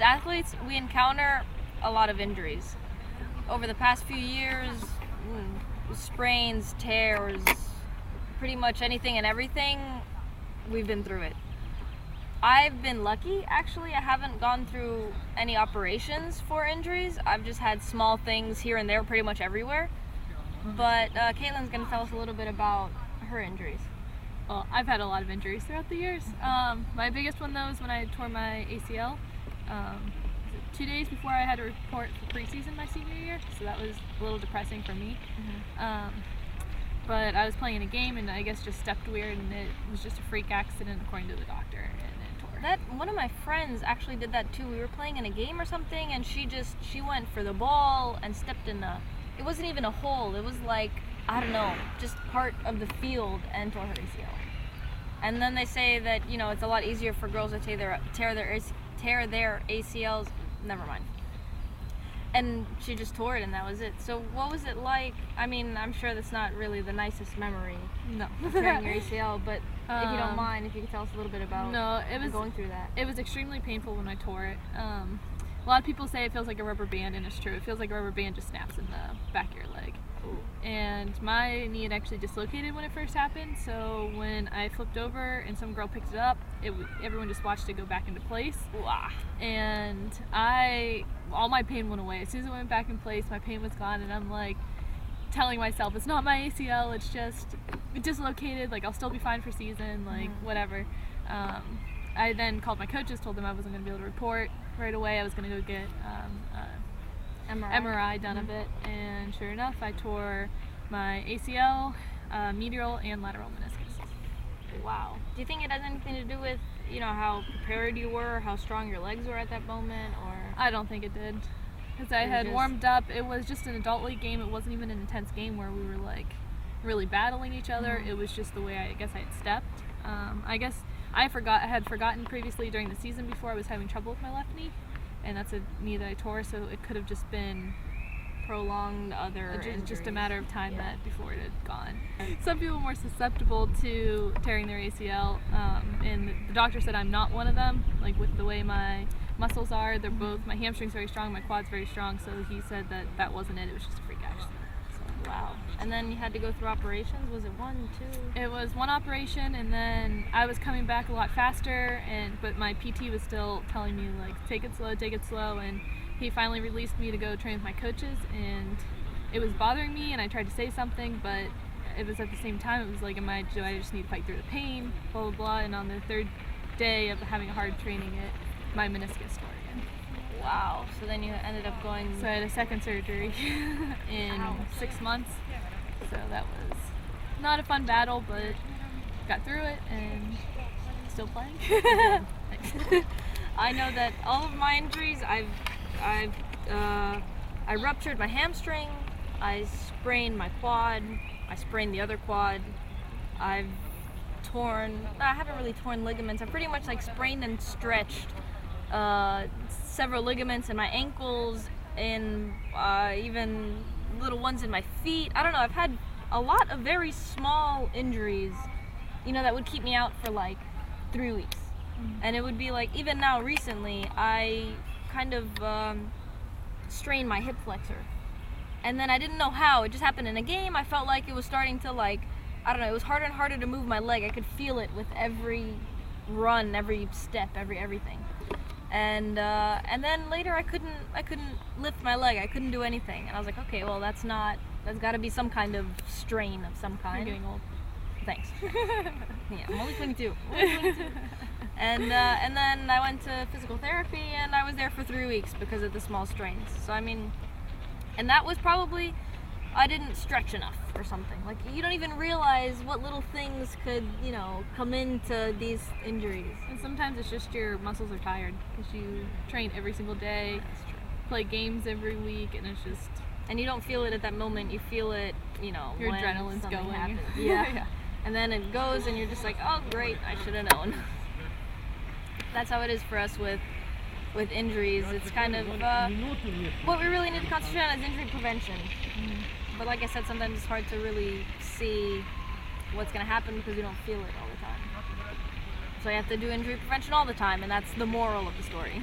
athletes, we encounter a lot of injuries. Over the past few years, sprains, tears, pretty much anything and everything, we've been through it. I've been lucky, actually. I haven't gone through any operations for injuries. I've just had small things here and there pretty much everywhere. But Kaitlyn's going to tell us a little bit about her injuries. Well, I've had a lot of injuries throughout the years. My biggest one, though, is when I tore my ACL. 2 days before I had to report for preseason my senior year, so that was a little depressing for me. But I was playing in a game and I guess just stepped weird, and it was just a freak accident according to the doctor, and it tore. One of my friends actually did that too. We were playing in a game or something, and she went for the ball and stepped in it wasn't even a hole, it was like, I don't know, just part of the field, and tore her ACL. And then they say that, it's a lot easier for girls to tear their ACLs. Never mind. And she just tore it, and that was it. So what was it like? I mean, I'm sure that's not really the nicest memory. No. Of tearing your ACL, but if you don't mind, if you could tell us a little bit about going through that. It was extremely painful when I tore it. A lot of people say it feels like a rubber band, and it's true. It feels like a rubber band just snaps in the back of your leg. Ooh. And my knee had actually dislocated when it first happened, so when I flipped over and some girl picked it up, everyone just watched it go back into place. Wow. And all my pain went away. As soon as it went back in place, my pain was gone, and I'm like telling myself, it's not my ACL, it's just dislocated, like I'll still be fine for season, like whatever. I then called my coaches, told them I wasn't going to be able to report right away. I was going to go get MRI done of it, and sure enough, I tore my ACL, medial and lateral meniscus. Wow. Do you think it has anything to do with, how prepared you were, how strong your legs were at that moment, or? I don't think it did, because I had warmed up. It was just an adult league game. It wasn't even an intense game where we were like really battling each other. It was just the way I guess I had stepped. I guess I had forgotten previously during the season before I was having trouble with my left knee, and that's a knee that I tore, so it could have just been prolonged other just a matter of time that before it had gone. Some people are more susceptible to tearing their ACL, and the doctor said I'm not one of them. Like with the way my muscles are, they're both, my hamstring's very strong, my quad's very strong, so he said that wasn't it. It was just a freak accident. So, wow. And then you had to go through operations. Was it 1, 2? It was one operation, and then I was coming back a lot faster, but my PT was still telling me like take it slow, and he finally released me to go train with my coaches, and it was bothering me, and I tried to say something, but it was at the same time, it was like, do I just need to fight through the pain, blah, blah, blah, and on the third day of having a hard training my meniscus tore again. Wow. So then you ended up going... So I had a second surgery in 6 months, so that was not a fun battle, but got through it, and still playing. I know that all of my injuries, I ruptured my hamstring, I sprained my quad, I sprained the other quad, I haven't really torn ligaments, I pretty much like sprained and stretched several ligaments in my ankles, and even little ones in my feet. I don't know, I've had a lot of very small injuries, that would keep me out for like 3 weeks. And it would be like, even now recently, I kind of strained my hip flexor, and then I didn't know how. It just happened in a game. I felt like it was starting to it was harder and harder to move my leg. I could feel it with every run, every step, everything. And then later I couldn't lift my leg. I couldn't do anything, and I was like, okay, well that's got to be some kind of strain of some kind. You're getting old. Thanks. Yeah, I'm only 22. And then I went to physical therapy, and I was there for 3 weeks because of the small strains. So I mean, and that was probably, I didn't stretch enough or something. Like, you don't even realize what little things could, come into these injuries. And sometimes it's just your muscles are tired because you train every single day, play games every week, and it's just... And you don't feel it at that moment. You feel it, your when adrenaline's going. Happens. Yeah. And then it goes, and you're just like, oh great, I should have known. That's how it is for us with injuries. It's kind of what we really need to concentrate on is injury prevention. But like I said, sometimes it's hard to really see what's going to happen because you don't feel it all the time. So you have to do injury prevention all the time, and that's the moral of the story.